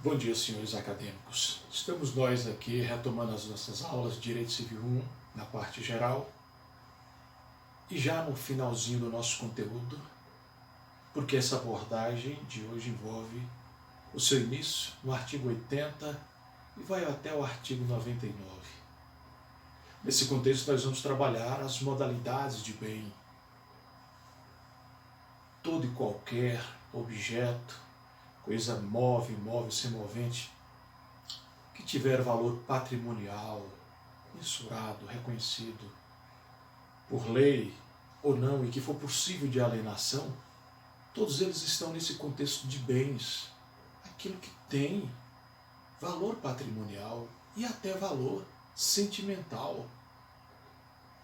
Bom dia, senhores acadêmicos. Estamos nós aqui retomando as nossas aulas de Direito Civil 1, na parte geral, e já no finalzinho do nosso conteúdo, porque essa abordagem de hoje envolve o seu início no artigo 80 e vai até o artigo 99. Nesse contexto, nós vamos trabalhar as modalidades de bem. Todo e qualquer objeto, coisa móvel, imóvel, semovente, que tiver valor patrimonial, mensurado, reconhecido por lei ou não, e que for possível de alienação, todos eles estão nesse contexto de bens, aquilo que tem valor patrimonial e até valor sentimental,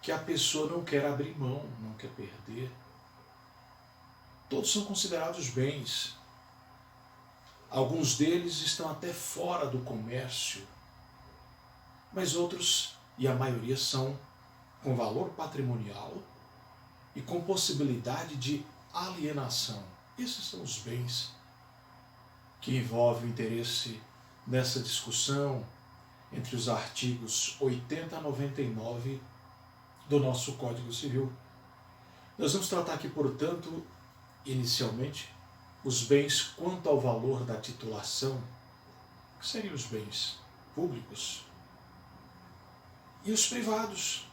que a pessoa não quer abrir mão, não quer perder. Todos são considerados bens. Alguns deles estão até fora do comércio, mas outros, e a maioria, são com valor patrimonial e com possibilidade de alienação. Esses são os bens que envolvem o interesse nessa discussão entre os artigos 80 a 99 do nosso Código Civil. Nós vamos tratar aqui, portanto, inicialmente, os bens quanto ao valor da titulação, que seriam os bens públicos, e os privados.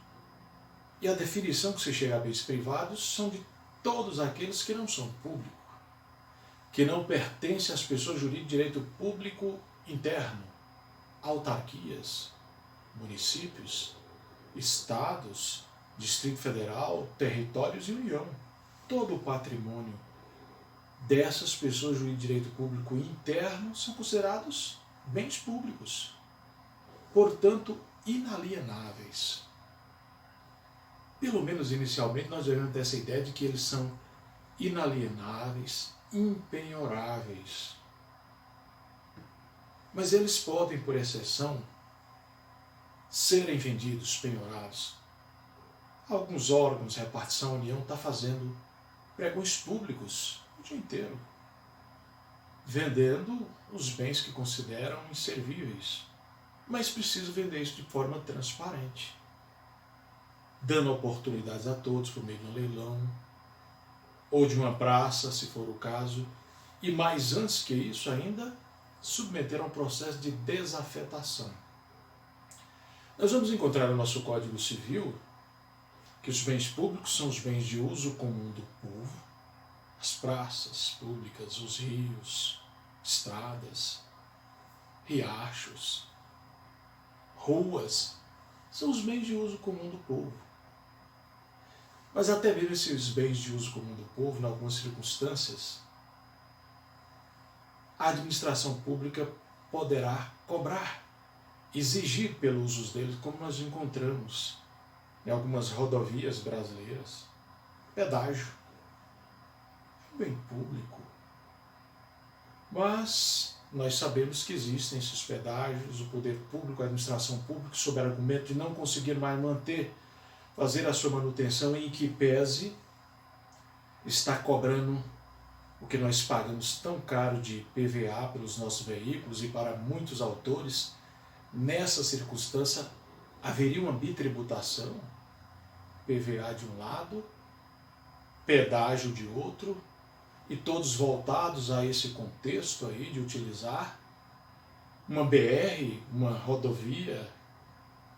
E a definição que se chega a bens privados são de todos aqueles que não são públicos, que não pertencem às pessoas jurídicas de direito público interno, autarquias, municípios, estados, Distrito Federal, territórios e União. Todo o patrimônio dessas pessoas jurídicas de direito público interno são considerados bens públicos, portanto inalienáveis. Pelo menos inicialmente nós devemos ter essa ideia de que eles são inalienáveis, impenhoráveis. Mas eles podem, por exceção, serem vendidos, penhorados. Alguns órgãos, repartição, União, está fazendo pregões públicos o dia inteiro, vendendo os bens que consideram inservíveis, mas precisa vender isso de forma transparente, dando oportunidades a todos por meio de um leilão, ou de uma praça, se for o caso, e mais antes que isso ainda, submeter a um processo de desafetação. Nós vamos encontrar no nosso Código Civil que os bens públicos são os bens de uso comum do povo, as praças públicas, os rios, estradas, riachos, ruas, são os bens de uso comum do povo. Mas até mesmo esses bens de uso comum do povo, em algumas circunstâncias, a administração pública poderá cobrar, exigir pelo uso deles, como nós encontramos em algumas rodovias brasileiras, pedágio, bem público. Mas nós sabemos que existem esses pedágios, o poder público, a administração pública, sob argumento de não conseguir mais fazer a sua manutenção, em que pese está cobrando o que nós pagamos tão caro de PVA pelos nossos veículos, e para muitos autores, nessa circunstância, haveria uma bitributação, PVA de um lado, pedágio de outro, e todos voltados a esse contexto aí de utilizar uma BR, uma rodovia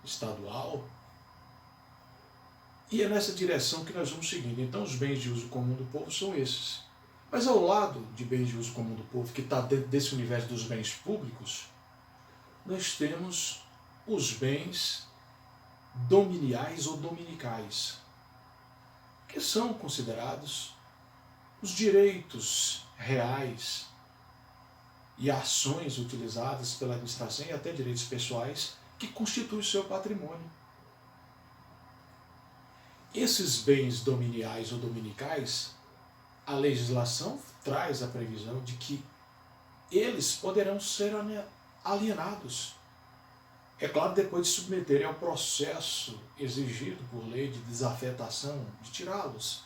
estadual. E é nessa direção que nós vamos seguindo. Então os bens de uso comum do povo são esses. Mas ao lado de bens de uso comum do povo, que está dentro desse universo dos bens públicos, nós temos os bens dominiais ou dominicais, que são considerados os direitos reais e ações utilizadas pela administração, e até direitos pessoais, que constituem o seu patrimônio. Esses bens dominiais ou dominicais, a legislação traz a previsão de que eles poderão ser alienados. É claro, depois de submeterem ao processo exigido por lei de desafetação, de tirá-los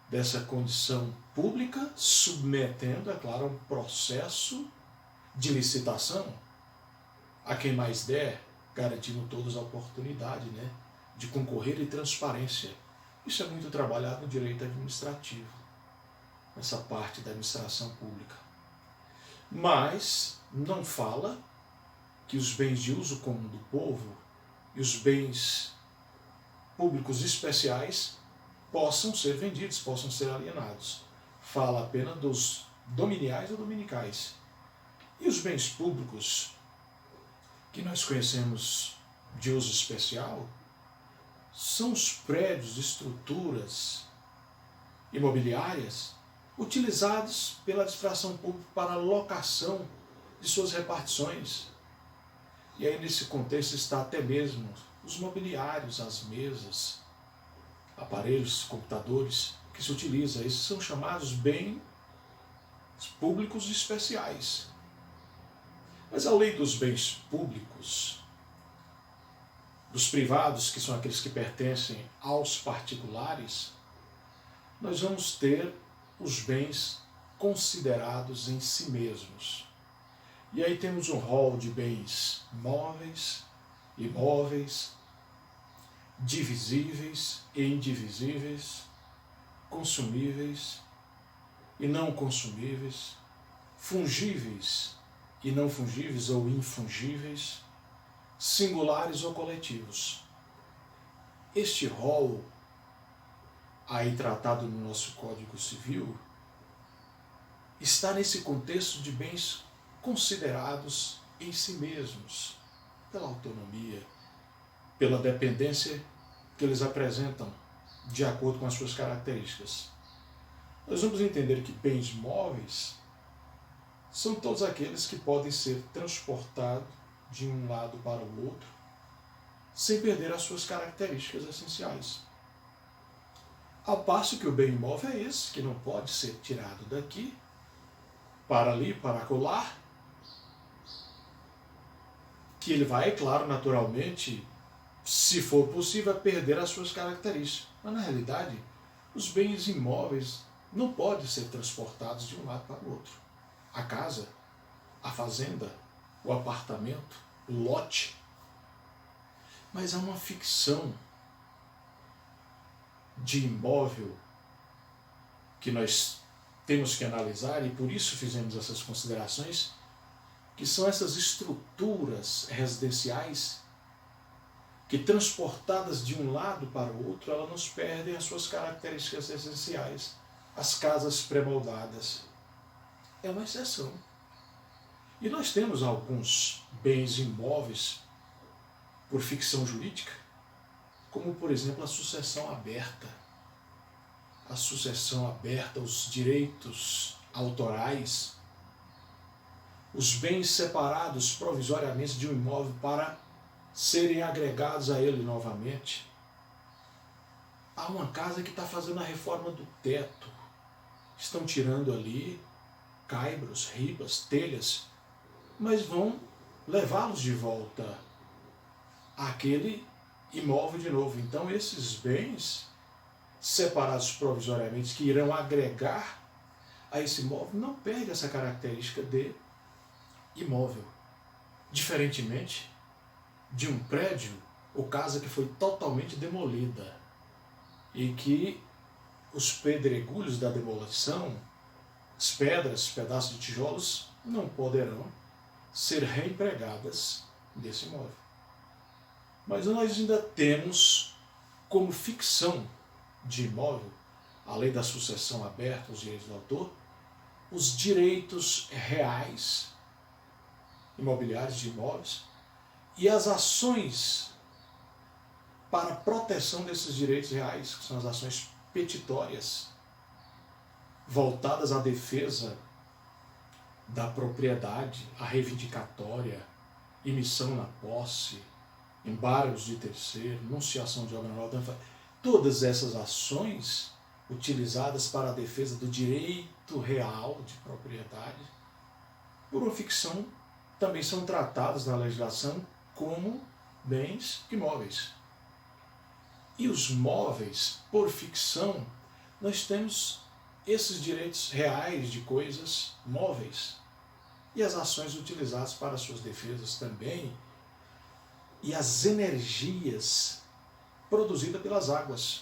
dessa condição pública, submetendo, é claro, a um processo de licitação, a quem mais der, garantindo todos a oportunidade, né, de concorrer e transparência. Isso é muito trabalhado no direito administrativo, nessa parte da administração pública. Mas não fala que os bens de uso comum do povo e os bens públicos especiais possam ser vendidos, possam ser alienados. Fala apenas dos dominiais ou dominicais. E os bens públicos que nós conhecemos de uso especial são os prédios, estruturas imobiliárias utilizados pela administração pública para locação de suas repartições. E aí nesse contexto está até mesmo os mobiliários, as mesas, aparelhos, computadores que se utilizam. Esses são chamados bens públicos especiais. Mas a lei dos bens públicos, dos privados, que são aqueles que pertencem aos particulares, nós vamos ter os bens considerados em si mesmos. E aí temos um rol de bens móveis, imóveis, divisíveis e indivisíveis, consumíveis e não consumíveis, fungíveis e não fungíveis ou infungíveis, singulares ou coletivos. Este rol, aí tratado no nosso Código Civil, está nesse contexto de bens considerados em si mesmos, pela autonomia, pela dependência que eles apresentam de acordo com as suas características. Nós vamos entender que bens móveis são todos aqueles que podem ser transportados de um lado para o outro sem perder as suas características essenciais. Ao passo que o bem imóvel é esse, que não pode ser tirado daqui para ali, para acolá, que ele vai, é claro, naturalmente, se for possível, perder as suas características. Mas, na realidade, os bens imóveis não podem ser transportados de um lado para o outro. A casa, a fazenda, o apartamento, o lote. Mas há uma ficção de imóvel que nós temos que analisar, e por isso fizemos essas considerações, que são essas estruturas residenciais que, transportadas de um lado para o outro, elas nos perdem as suas características essenciais. As casas pré-moldadas é uma exceção. E nós temos alguns bens imóveis por ficção jurídica, como, por exemplo, a sucessão aberta. A sucessão aberta, os direitos autorais, os bens separados provisoriamente de um imóvel para serem agregados a ele novamente. Há uma casa que está fazendo a reforma do teto. Estão tirando ali caibros, ribas, telhas, mas vão levá-los de volta àquele imóvel de novo. Então esses bens separados provisoriamente que irão agregar a esse imóvel não perdem essa característica de imóvel. Diferentemente de um prédio ou casa que foi totalmente demolida e que os pedregulhos da demolição, as pedras, pedaços de tijolos, não poderão ser reempregadas nesse imóvel. Mas nós ainda temos como ficção de imóvel, além da sucessão aberta, os direitos do autor, os direitos reais imobiliários de imóveis e as ações para proteção desses direitos reais, que são as ações petitórias, voltadas à defesa da propriedade, à reivindicatória, emissão na posse, embargos de terceiro, enunciação de obra nova. Todas essas ações utilizadas para a defesa do direito real de propriedade, por uma ficção, também são tratadas na legislação como bens imóveis. E os móveis, por ficção, nós temos esses direitos reais de coisas móveis. e as ações utilizadas para suas defesas também, e as energias produzidas pelas águas,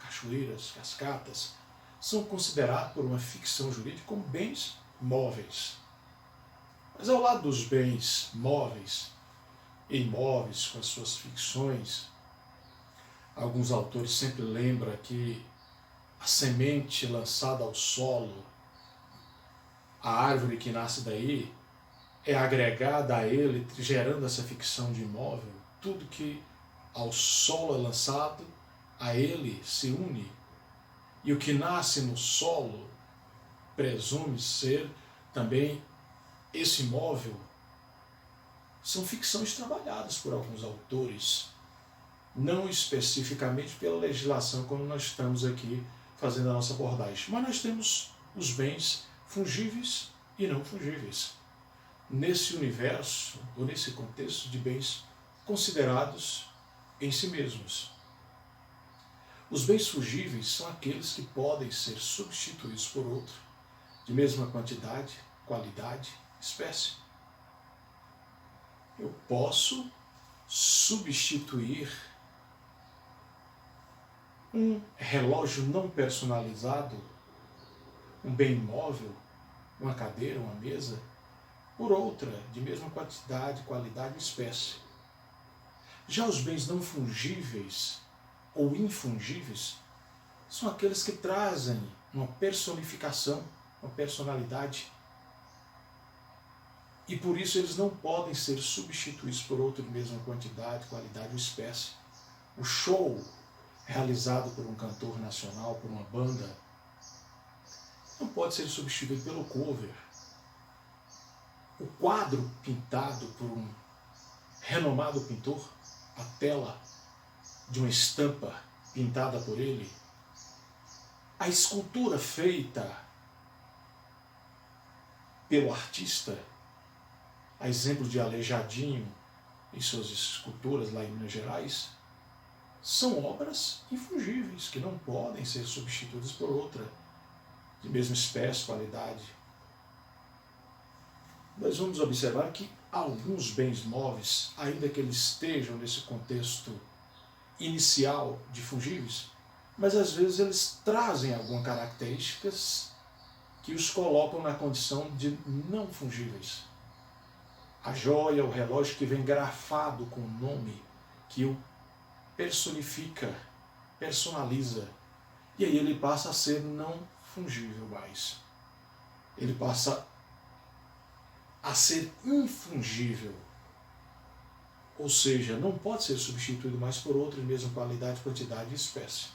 cachoeiras, cascatas, são considerados por uma ficção jurídica como bens móveis. Mas ao lado dos bens móveis e imóveis com as suas ficções, alguns autores sempre lembram que a semente lançada ao solo, a árvore que nasce daí, é agregada a ele, gerando essa ficção de imóvel. Tudo que ao solo é lançado, a ele se une. E o que nasce no solo presume ser também esse imóvel. São ficções trabalhadas por alguns autores, não especificamente pela legislação como nós estamos aqui fazendo a nossa abordagem. Mas nós temos os bens fungíveis e não fungíveis nesse universo, ou nesse contexto de bens considerados em si mesmos. Os bens fungíveis são aqueles que podem ser substituídos por outro, de mesma quantidade, qualidade, espécie. Eu posso substituir um relógio não personalizado, um bem imóvel, uma cadeira, uma mesa, por outra, de mesma quantidade, qualidade e espécie. Já os bens não fungíveis ou infungíveis são aqueles que trazem uma personificação, uma personalidade, e por isso eles não podem ser substituídos por outro de mesma quantidade, qualidade ou espécie. O show realizado por um cantor nacional, por uma banda, não pode ser substituído pelo cover. O quadro pintado por um renomado pintor, a tela de uma estampa pintada por ele, a escultura feita pelo artista, a exemplo de Aleijadinho e suas esculturas lá em Minas Gerais, são obras infungíveis, que não podem ser substituídas por outra, de mesma espécie, qualidade. Nós vamos observar que alguns bens móveis, ainda que eles estejam nesse contexto inicial de fungíveis, mas às vezes eles trazem algumas características que os colocam na condição de não fungíveis. A joia, o relógio que vem grafado com o nome, que o personifica, personaliza, e aí ele passa a ser não fungível mais. Ele passa a ser infungível, ou seja, não pode ser substituído mais por outro de mesma qualidade, quantidade e espécie.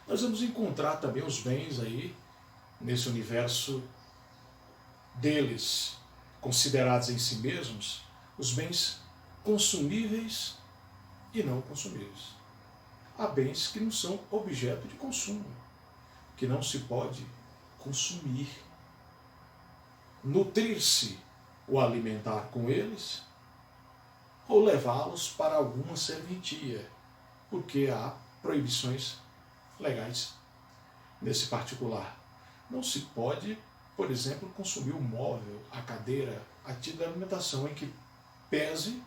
Nós vamos encontrar também os bens aí, nesse universo deles, considerados em si mesmos, os bens consumíveis e não consumíveis. Há bens que não são objeto de consumo, que não se pode consumir. Nutrir-se ou alimentar com eles, ou levá-los para alguma serventia, porque há proibições legais nesse particular. Não se pode, por exemplo, consumir o móvel, a cadeira, a título de alimentação, em que pese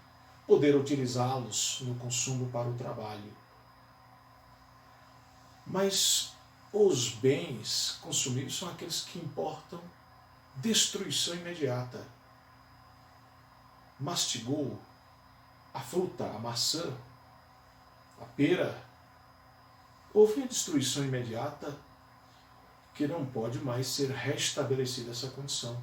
poder utilizá-los no consumo para o trabalho. Mas os bens consumíveis são aqueles que importam destruição imediata. Mastigou a fruta, a maçã, a pera, houve a destruição imediata que não pode mais ser restabelecida essa condição.